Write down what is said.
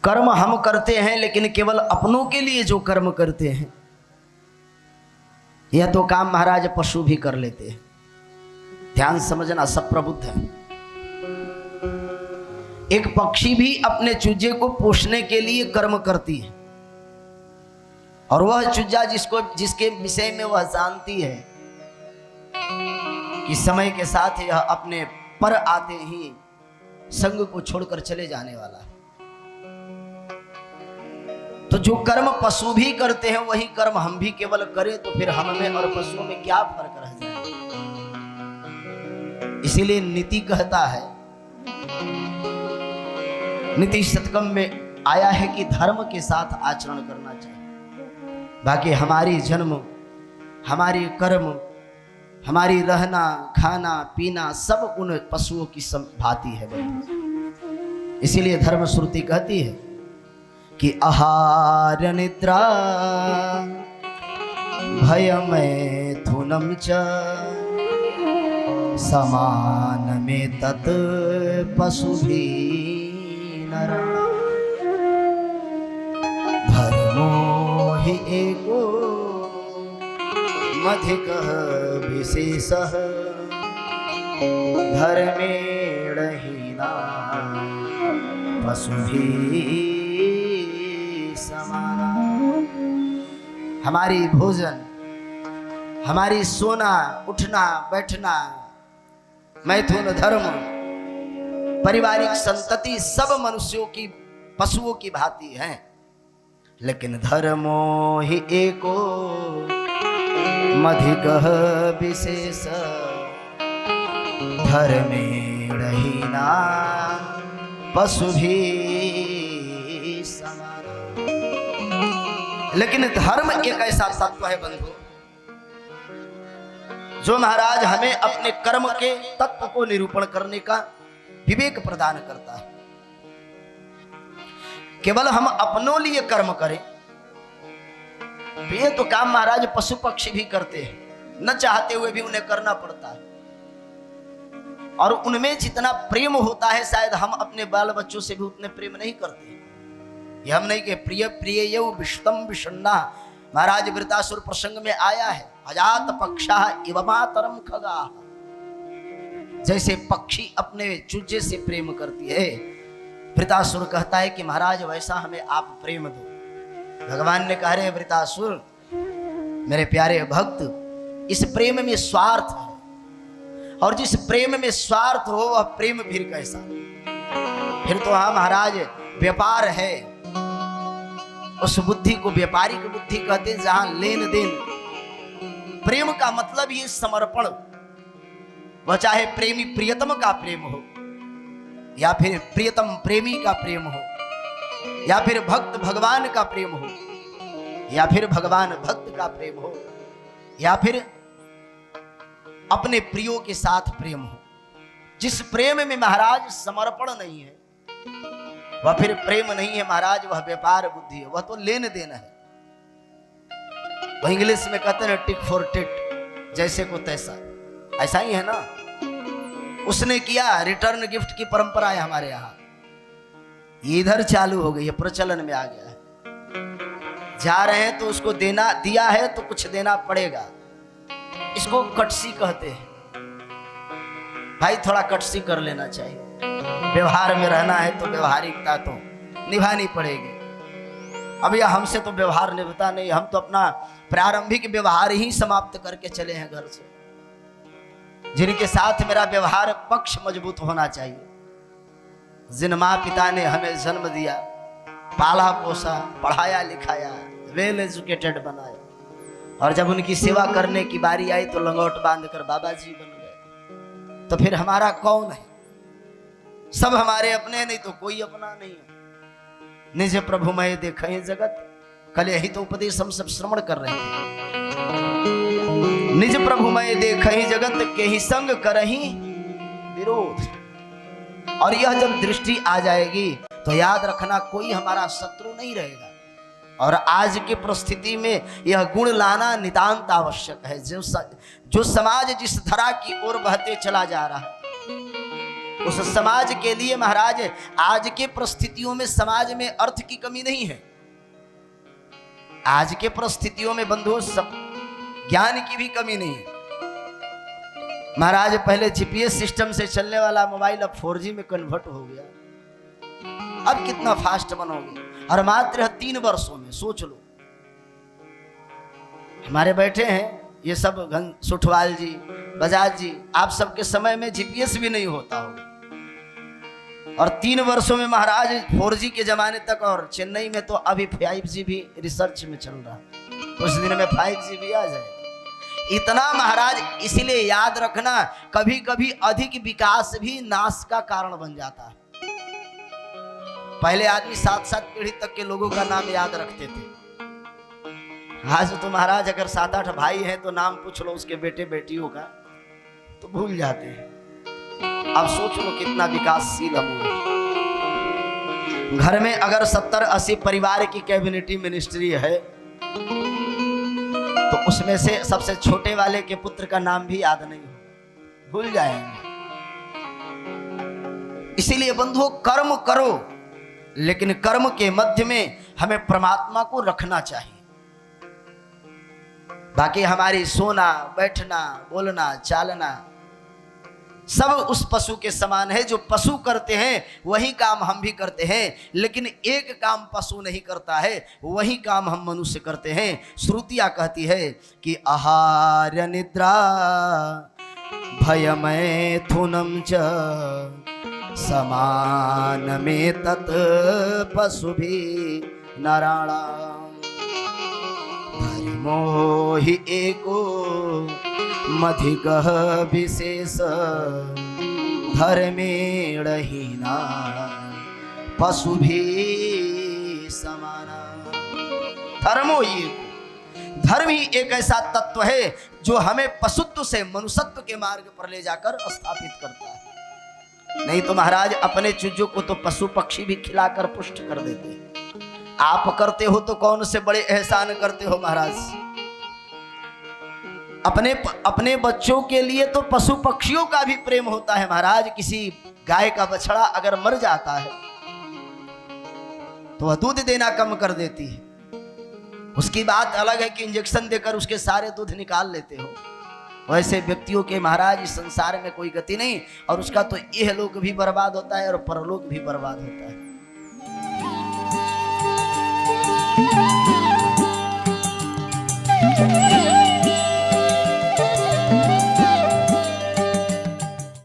कर्म हम करते हैं, लेकिन केवल अपनों के लिए जो कर्म करते हैं, यह तो काम महाराज पशु भी कर लेते हैं। ध्यान समझना, सब प्रबुद्ध है। एक पक्षी भी अपने चूजे को पोषने के लिए कर्म करती है, और वह चूजा जिसके विषय में वह जानती है कि समय के साथ यह अपने पर आते ही संग को छोड़कर चले जाने वाला है, तो जो कर्म पशु भी करते हैं वही कर्म हम भी केवल करें तो फिर हम में और पशुओं में क्या फर्क रह जाए। इसीलिए नीति कहता है, नीति शतकम में आया है कि धर्म के साथ आचरण करना चाहिए। बाकी हमारी जन्म, हमारी कर्म, हमारी रहना खाना पीना सब उन पशुओं की भांति है। इसीलिए धर्म श्रुति कहती है कि आहार निद्रा भय मैथुनम च समान में तत् पशुभिः नरः धर्मो हि एको मधिकः विशेषः धर्मेण हीना पशुभिः समाना। हमारी भोजन, हमारी सोना उठना बैठना, मैथुन धर्म, पारिवारिक संतति सब मनुष्यों की पशुओं की भांति है, लेकिन धर्मो ही एको मधिकः विशेष धर्मेण हीना पशुभिः समाना। लेकिन धर्म एक ऐसा तत्व है बंधु, जो महाराज हमें अपने कर्म के तत्व को निरूपण करने का विवेक प्रदान करता है। केवल हम अपनों लिए कर्म करें ये तो काम महाराज पशु पक्षी भी करते हैं, न चाहते हुए भी उन्हें करना पड़ता है, और उनमें जितना प्रेम होता है शायद हम अपने बाल बच्चों से भी उतने प्रेम नहीं करते। ये हम नहीं कि प्रिय प्रिय यौ विष्टम विषण्णा, महाराज वृतासुर प्रसंग में आया है, अजात पक्षा इव मातरम खगा। जैसे पक्षी अपने चूजे से प्रेम करती है, वृतासुर कहता है कि महाराज वैसा हमें आप प्रेम दो। भगवान ने कहा, रे वृतासुर मेरे प्यारे भक्त, इस प्रेम में स्वार्थ है, और जिस प्रेम में स्वार्थ हो वह प्रेम फिर कैसा? फिर तो हाँ महाराज व्यापार है। उस बुद्धि को व्यापारिक बुद्धि कहते हैं, जहां लेन देन। प्रेम का मतलब ये समर्पण, वह चाहे प्रेमी प्रियतम का प्रेम हो, या फिर प्रियतम प्रेमी का प्रेम हो, या फिर भक्त भगवान का प्रेम हो, या फिर भगवान भक्त का प्रेम हो, या फिर अपने प्रियो के साथ प्रेम हो। जिस प्रेम में महाराज समर्पण नहीं है वह फिर प्रेम नहीं है महाराज, वह व्यापार बुद्धि है, वह तो लेन देन है। वह इंग्लिश में कहते हैं टिक फॉर टिट, जैसे को तैसा। ऐसा ही है ना, उसने किया, रिटर्न गिफ्ट की परंपरा है हमारे यहाँ, इधर चालू हो गई है, प्रचलन में आ गया है। जा रहे हैं तो उसको देना, दिया है तो कुछ देना पड़ेगा। इसको कटसी कहते हैं। भाई थोड़ा कटसी कर लेना चाहिए, व्यवहार में रहना है तो व्यवहारिकता तो निभानी पड़ेगी। अब यह हमसे तो व्यवहार निभता नहीं, हम तो अपना प्रारंभिक व्यवहार ही समाप्त करके चले हैं घर से। जिनके साथ मेरा व्यवहार पक्ष मजबूत होना चाहिए, जिन माँ पिता ने हमें जन्म दिया, पाला पोसा, पढ़ाया लिखाया, वेल एजुकेटेड बनाया, और जब उनकी सेवा करने की बारी आई तो लंगोट बांधकर बाबा जी बन गए, तो फिर हमारा कौन है? सब हमारे अपने, नहीं तो कोई अपना नहीं है। निज प्रभु मैं देखे जगत, कल यही तो उपदेश हम सब श्रवण कर रहे हैं। निज प्रभु मैं देखे जगत के ही संग करही विरोध। और यह जब दृष्टि आ जाएगी तो याद रखना कोई हमारा शत्रु नहीं रहेगा। और आज की परिस्थिति में यह गुण लाना नितांत आवश्यक है। जो समाज जिस धरा की ओर बहते चला जा रहा है, उस समाज के लिए महाराज आज के परिस्थितियों में समाज में अर्थ की कमी नहीं है। आज के परिस्थितियों में बंधुओं सब ज्ञान की भी कमी नहीं है। महाराज पहले जीपीएस सिस्टम से चलने वाला मोबाइल अब 4G में कन्वर्ट हो गया। अब कितना फास्ट बनोगे, और मात्र 3 वर्षों में। सोच लो, हमारे बैठे हैं ये सब सुठवाल जी, बजाज जी, आप सबके समय में जीपीएस भी नहीं होता होगा, और 3 वर्षों में महाराज 4G के जमाने तक। और चेन्नई में तो अभी 5G भी रिसर्च में चल रहा है, कुछ दिन में 5G भी आ जाए। इतना महाराज, इसलिए याद रखना, कभी कभी अधिक विकास भी नाश का कारण बन जाता है। पहले आदमी 7-7 पीढ़ी तक के लोगों का नाम याद रखते थे। आज तो महाराज अगर 7-8 भाई हैं तो नाम पूछ लो उसके बेटे बेटियों का तो भूल जाते हैं। अब सोच लो कितना विकासशील हम हुए। घर में अगर 70-80 परिवार की कैबिनेट मिनिस्ट्री है तो उसमें से सबसे छोटे वाले के पुत्र का नाम भी याद नहीं हो, भूल जाएंगे। इसीलिए बंधुओं, कर्म करो, लेकिन कर्म के मध्य में हमें परमात्मा को रखना चाहिए। बाकी हमारी सोना, बैठना, बोलना, चालना सब उस पशु के समान है। जो पशु करते हैं वही काम हम भी करते हैं, लेकिन एक काम पशु नहीं करता है, वही काम हम मनुष्य करते हैं। श्रुतियां कहती है कि आहार निद्रा भयमैथुनं च समान में तत् पशुभिः नराणाम् धर्मो हि एको मधिगः विशेष धर्मेण हीना पशुभिः समाना। धर्मो ही एको, धर्म ही एक ऐसा तत्व है जो हमें पशुत्व से मनुष्यत्व के मार्ग पर ले जाकर स्थापित करता है। नहीं तो महाराज अपने चूजों को तो पशु पक्षी भी खिलाकर पुष्ट कर देते हैं। आप करते हो तो कौन से बड़े एहसान करते हो महाराज। अपने बच्चों के लिए तो पशु पक्षियों का भी प्रेम होता है महाराज। किसी गाय का बछड़ा अगर मर जाता है तो वह दूध देना कम कर देती है। उसकी बात अलग है कि इंजेक्शन देकर उसके सारे दूध निकाल लेते हो। वैसे व्यक्तियों के महाराज इस संसार में कोई गति नहीं, और उसका तो यह लोक भी बर्बाद होता है और परलोक भी बर्बाद होता है।